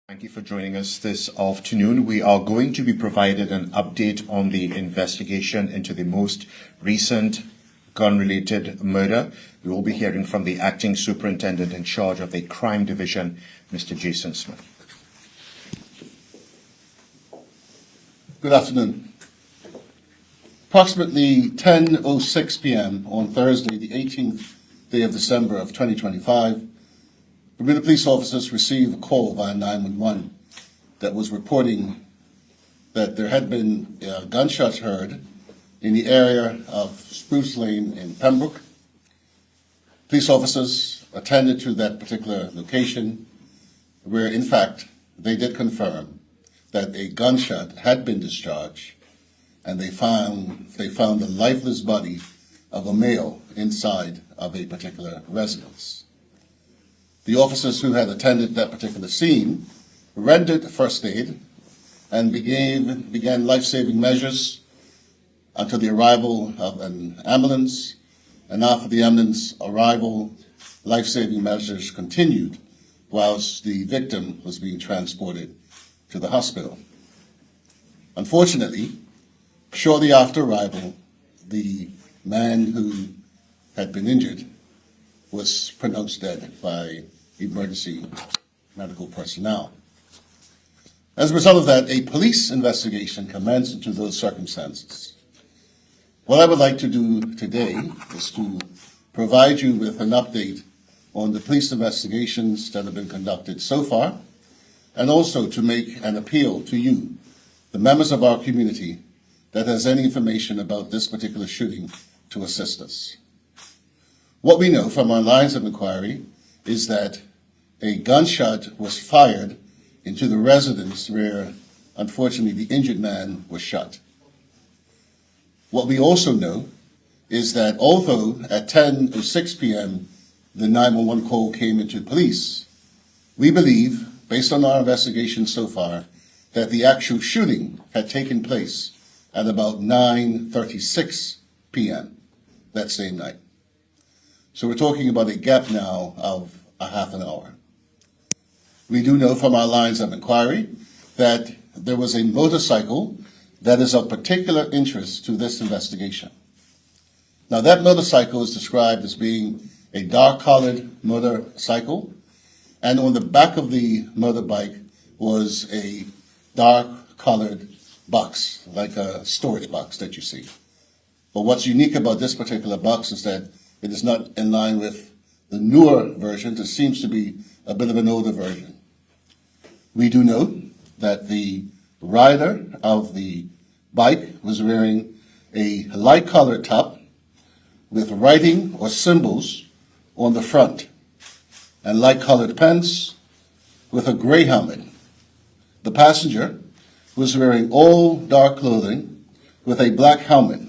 Thank you for joining us this afternoon. We are going to be provided an update on the investigation into the most recent gun-related murder. We will be hearing from the acting superintendent in charge of the crime division, Mr. Jason Smith. Good afternoon. Approximately 10:06 p.m. on Thursday, the 18th day of December of 2025, Bermuda police officers received a call via 911 that was reporting that there had been gunshots heard in the area of Spruce Lane in Pembroke. Police officers attended to that particular location where, in fact, they did confirm that a gunshot had been discharged, and they found the lifeless body of a male inside of a particular residence. The officers who had attended that particular scene rendered first aid and began life-saving measures until the arrival of an ambulance, and after the ambulance arrival, life-saving measures continued whilst the victim was being transported to the hospital. Unfortunately, shortly after arrival, the man who had been injured was pronounced dead by emergency medical personnel. As a result of that, a police investigation commenced into those circumstances. What I would like to do today is to provide you with an update on the police investigations that have been conducted so far, and also to make an appeal to you, the members of our community, that has any information about this particular shooting to assist us. What we know from our lines of inquiry is that a gunshot was fired into the residence where, unfortunately, the injured man was shot. What we also know is that although at 10:06 p.m. the 911 call came into police, we believe, based on our investigation so far, that the actual shooting had taken place at about 9:36 p.m. that same night. So we're talking about a gap now of a half an hour. We do know from our lines of inquiry that there was a motorcycle that is of particular interest to this investigation. Now, that motorcycle is described as being a dark-colored motorcycle, and on the back of the motorbike was a dark-colored box, like a storage box that you see. But what's unique about this particular box is that it is not in line with the newer versions. It seems to be a bit of an older version. We do know that the rider of the bike was wearing a light-colored top with writing or symbols on the front, and light-colored pants with a gray helmet. The passenger was wearing all dark clothing with a black helmet.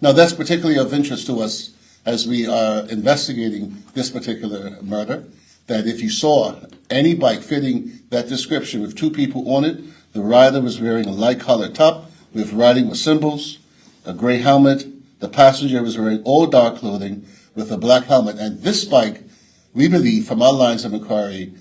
Now, that's particularly of interest to us as we are investigating this particular murder, that if you saw any bike fitting that description with two people on it, the rider was wearing a light-colored top with writing with symbols, a gray helmet. The passenger was wearing all dark clothing with a black helmet. And this bike, we believe from our lines of inquiry,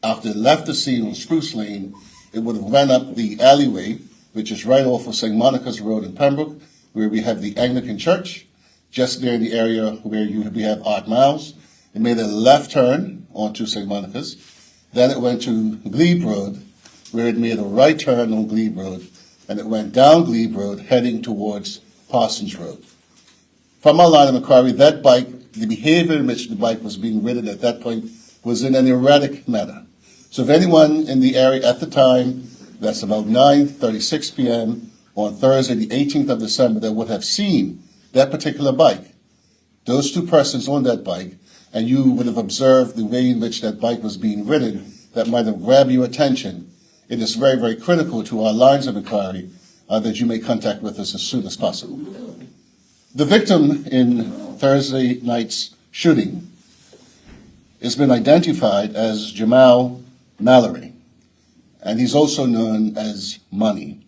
after it left the scene on Spruce Lane, it would have went up the alleyway, which is right off of St. Monica's Road in Pembroke, where we have the Anglican Church, just there in the area where we have Art Miles. It made a left turn onto St. Monica's. Then it went to Glebe Road, where it made a right turn on Glebe Road, and it went down Glebe Road, heading towards Parsons Road. From our line of inquiry, that bike, the behavior in which the bike was being ridden at that point was in an erratic manner. So if anyone in the area at the time, that's about 9:36 p.m. on Thursday, the 18th of December, that would have seen that particular bike, those two persons on that bike, and you would have observed the way in which that bike was being ridden, that might have grabbed your attention, it is very, very critical to our lines of inquiry that you make contact with us as soon as possible. The victim in Thursday night's shooting has been identified as Jahmel Mallory, and he's also known as Money.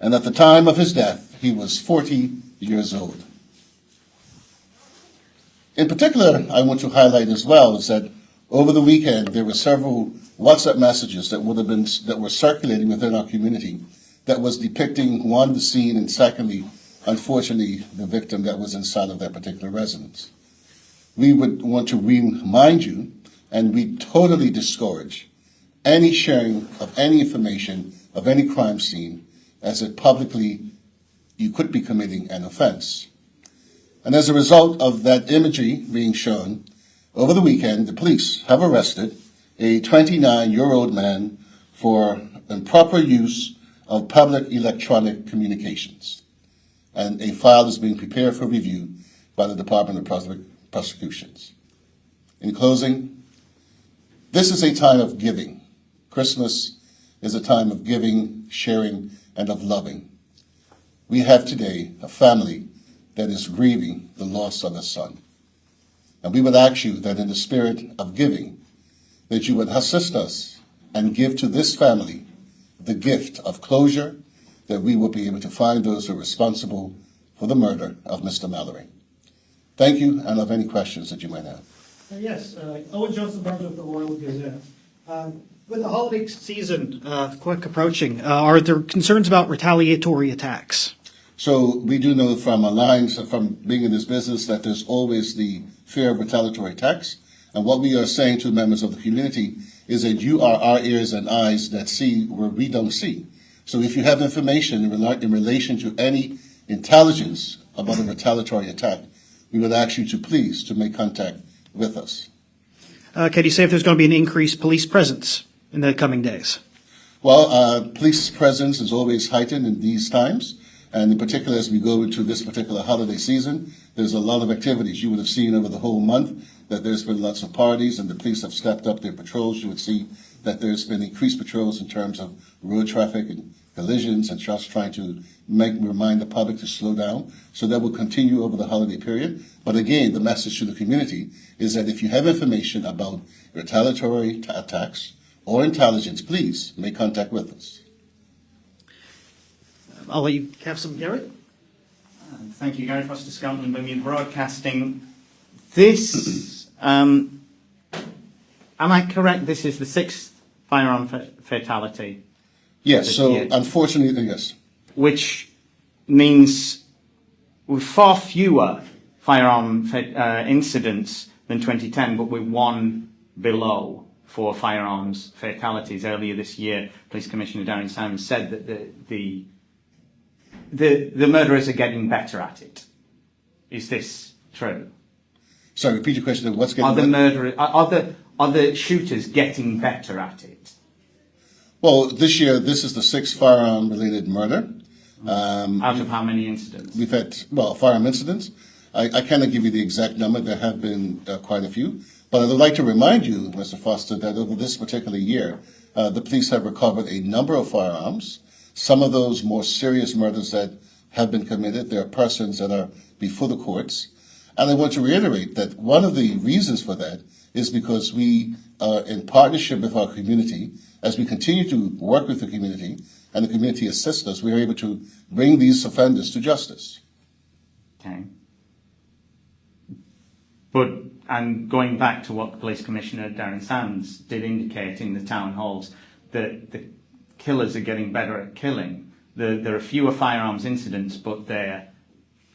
And at the time of his death, he was 40 years old. In particular, I want to highlight as well is that Over the weekend, there were several WhatsApp messages that were circulating within our community that was depicting, one, the scene, and secondly, unfortunately, the victim that was inside of that particular residence. We would want to remind you, and we totally discourage any sharing of any information of any crime scene, as it publicly you could be committing an offense. And as a result of that imagery being shown, over the weekend, the police have arrested a 29-year-old man for improper use of public electronic communications. And a file is being prepared for review by the Department of Public Prosecutions. In closing, this is a time of giving. Christmas is a time of giving, sharing, and of loving. We have today a family that is grieving the loss of a son. And we would ask you that in the spirit of giving, that you would assist us and give to this family the gift of closure, that we will be able to find those who are responsible for the murder of Mr. Mallory. Thank you, and of any questions that you might have. Yes, Owen Joseph, member of the Royal Gazette. With the holiday season quick approaching, are there concerns about retaliatory attacks? So we do know from our lines, from being in this business, that there's always the fear of retaliatory attacks. And what we are saying to members of the community is that you are our ears and eyes that see where we don't see. So if you have information in relation to any intelligence about a retaliatory attack, we would ask you to please to make contact with us. Can you say if there's going to be an increased police presence in the coming days? Well, police presence is always heightened in these times. And in particular, as we go into this particular holiday season, there's a lot of activities. You would have seen over the whole month that there's been lots of parties, and the police have stepped up their patrols. You would see that there's been increased patrols in terms of road traffic and collisions, and just trying to remind the public to slow down. So that will continue over the holiday period. But again, the message to the community is that if you have information about retaliatory attacks or intelligence, please make contact with us. I'll let you have some, Gary. Thank you, Gary Foster, Scotland, Bermuda Broadcasting. This, am I correct? This is the sixth firearm fatality. Yes, so unfortunately, yes. Which means with far fewer firearm incidents than 2010, but we're one below for firearms fatalities. Earlier this year, Police Commissioner Darren Simons said that the murderers are getting better at it. Is this true? Sorry, repeat your question. What's getting Are the shooters getting better at it? Well, this year, this is the sixth firearm-related murder. Out of how many incidents? We've had, firearm incidents. I cannot give you the exact number. There have been quite a few. But I would like to remind you, Mr. Foster, that over this particular year, the police have recovered a number of firearms. Some of those more serious murders that have been committed, there are persons that are before the courts. And I want to reiterate that one of the reasons for that is because we are in partnership with our community. As we continue to work with the community and the community assists us, we are able to bring these offenders to justice. Okay. And going back to what Police Commissioner Darren Sands did indicate in the town halls, that the killers are getting better at killing. There are fewer firearms incidents, but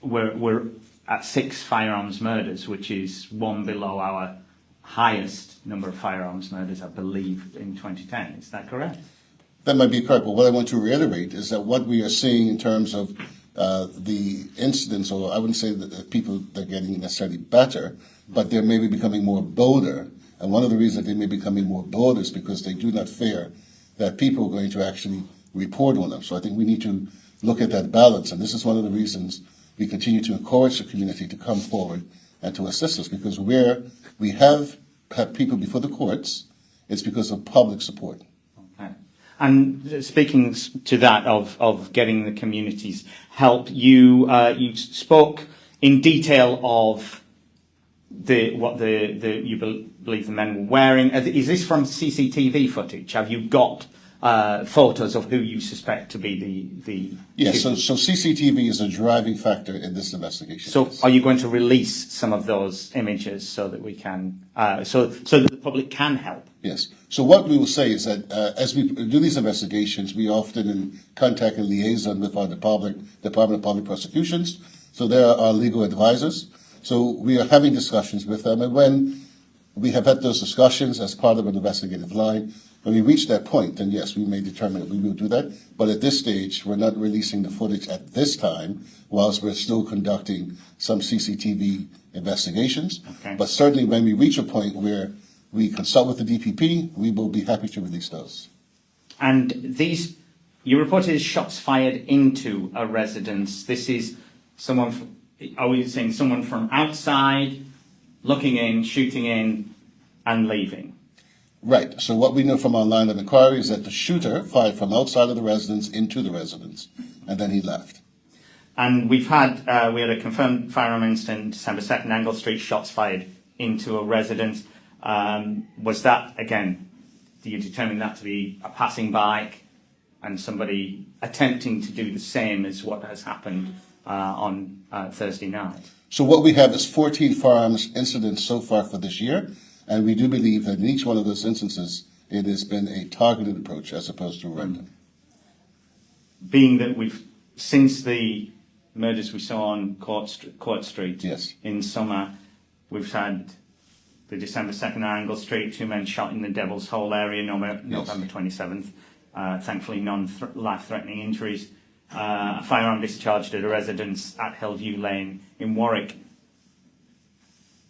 we're at 6 firearms murders, which is one below our highest number of firearms murders, I believe, in 2010. Is that correct? That might be correct, but what I want to reiterate is that what we are seeing in terms of the incidents, or I wouldn't say that the people are getting necessarily better, but they're maybe becoming more bolder. And one of the reasons they may be becoming more bold is because they do not fear that people are going to actually report on them. So I think we need to look at that balance. And this is one of the reasons we continue to encourage the community to come forward and to assist us, because where we have people before the courts, it's because of public support. Okay. And speaking to that of getting the community's help, you spoke in detail of what you believe the men were wearing. Is this from CCTV footage? Have you got photos of who you suspect to be the Yes, shooter. so CCTV is a driving factor in this investigation. So yes. are you going to release some of those images so that we can, so that the public can help? Yes. So what we will say is that as we do these investigations, we often in contact and liaison with our Department of Public Prosecutions. So they are our legal advisors. So we are having discussions with them, and when we have had those discussions as part of an investigative line, when we reach that point, then yes, we may determine that we will do that. But at this stage, we're not releasing the footage at this time, whilst we're still conducting some CCTV investigations. Okay. But certainly when we reach a point where we consult with the DPP, we will be happy to release those. And these, you reported shots fired into a residence. This is someone, are we saying someone from outside, looking in, shooting in, and leaving? Right. So what we know from our line of inquiry is that the shooter fired from outside of the residence into the residence, and then he left. And we had a confirmed firearm incident, December 2nd, Angle Street, shots fired into a residence. Was that, again, do you determine that to be a passing bike and somebody attempting to do the same as what has happened on Thursday night? So what we have is 14 firearms incidents so far for this year, and we do believe that in each one of those instances, it has been a targeted approach as opposed to random. Being that since the murders we saw on Court Street Yes. in summer, we've had the December 2nd Angle Street, 2 men shot in the Devil's Hole area, November 27th. Thankfully, non-life-threatening injuries. A firearm discharged at a residence at Hillview Lane in Warwick.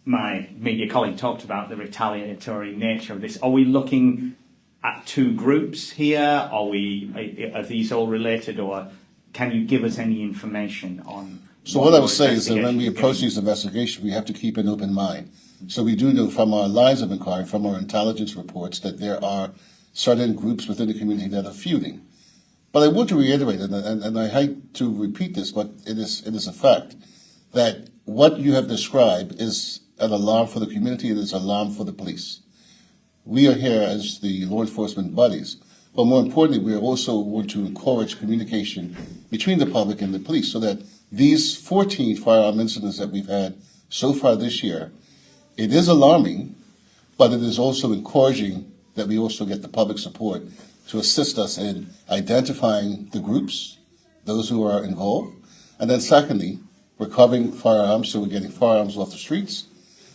My media colleague talked about the retaliatory nature of this. Are we looking at 2 groups here? Are these all related, or can you give us any information on? So what I would say is that when we approach these investigations, we have to keep an open mind. So we do know from our lines of inquiry, from our intelligence reports, that there are certain groups within the community that are feuding. But I want to reiterate, and I hate to repeat this, but it is a fact, that what you have described is an alarm for the community, it is an alarm for the police. We are here as the law enforcement bodies, but more importantly, we also want to encourage communication between the public and the police so that these 14 firearm incidents that we've had so far this year, it is alarming, but it is also encouraging that we also get the public support to assist us in identifying the groups, those who are involved, and then secondly, recovering firearms, so we're getting firearms off the streets,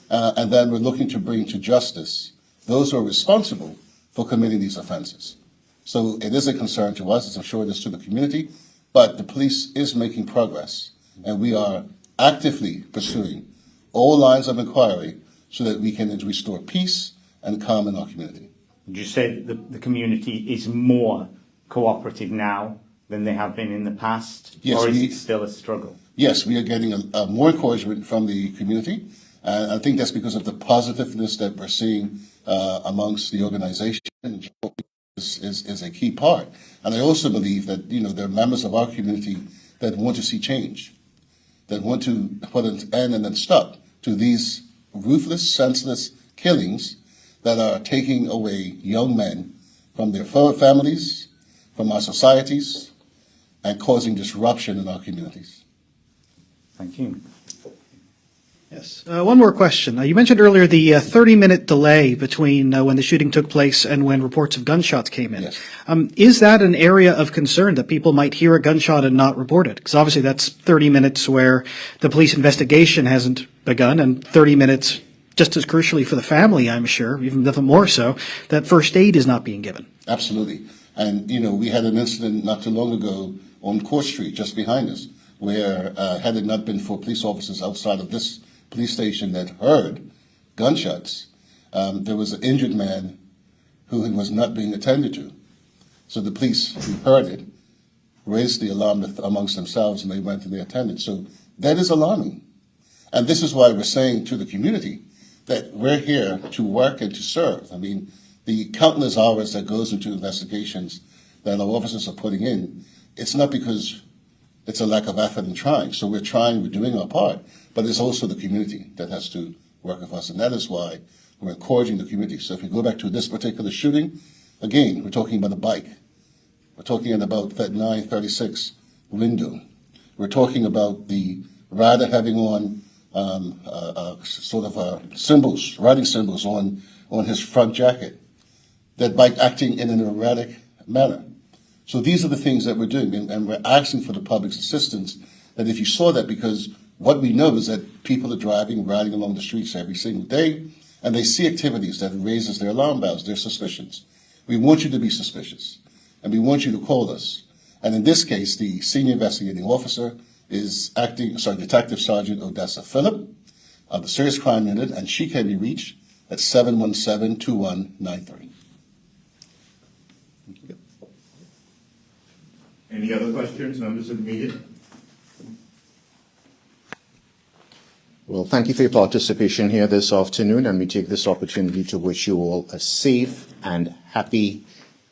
and then we're looking to bring to justice those who are responsible for committing these offenses. So it is a concern to us, as I'm sure it is to the community, but the police is making progress, and we are actively pursuing all lines of inquiry so that we can restore peace and calm in our community. Would you say that the community is more cooperative now than they have been in the past? Yes, or is it still a struggle? Yes, we are getting a more encouragement from the community. I think that's because of the positiveness that we're seeing amongst the organization is a key part. And I also believe that, there are members of our community that want to see change, that want to put an end and then stop to these ruthless, senseless killings that are taking away young men from their families, from our societies, and causing disruption in our communities. Thank you. Yes. One more question. You mentioned earlier the 30-minute delay between when the shooting took place and when reports of gunshots came in. Yes. Is that an area of concern that people might hear a gunshot and not report it? Because obviously that's 30 minutes where the police investigation hasn't begun, and 30 minutes just as crucially for the family, I'm sure, even more so, that first aid is not being given. Absolutely. And, we had an incident not too long ago on Court Street, just behind us, where had it not been for police officers outside of this police station that heard gunshots, there was an injured man who was not being attended to. So the police who heard it raised the alarm amongst themselves, and they went and they attended. So that is alarming. And this is why we're saying to the community that we're here to work and to serve. I mean, the countless hours that goes into investigations that our officers are putting in, it's not because it's a lack of effort in trying. So we're trying, we're doing our part, but it's also the community that has to work with us, and that is why we're encouraging the community. So if we go back to this particular shooting, again, we're talking about a bike. We're talking about that 936 window. We're talking about the rider having on symbols, writing symbols on his front jacket. That bike acting in an erratic manner. So these are the things that we're doing, and we're asking for the public's assistance. That if you saw that, because what we know is that people are driving, riding along the streets every single day, and they see activities that raises their alarm bells, their suspicions. We want you to be suspicious, and we want you to call us. And in this case, the senior investigating officer is Detective Sergeant Odessa Phillip of the Serious Crime Unit, and she can be reached at 717-2193. Any other questions, members of the media? Well, thank you for your participation here this afternoon, and we take this opportunity to wish you all a safe and happy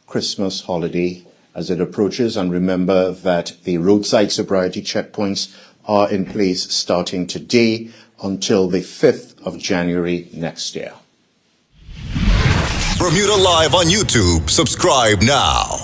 Christmas holiday as it approaches. And remember that the roadside sobriety checkpoints are in place starting today until the 5th of January next year. Bermuda Live on YouTube. Subscribe now.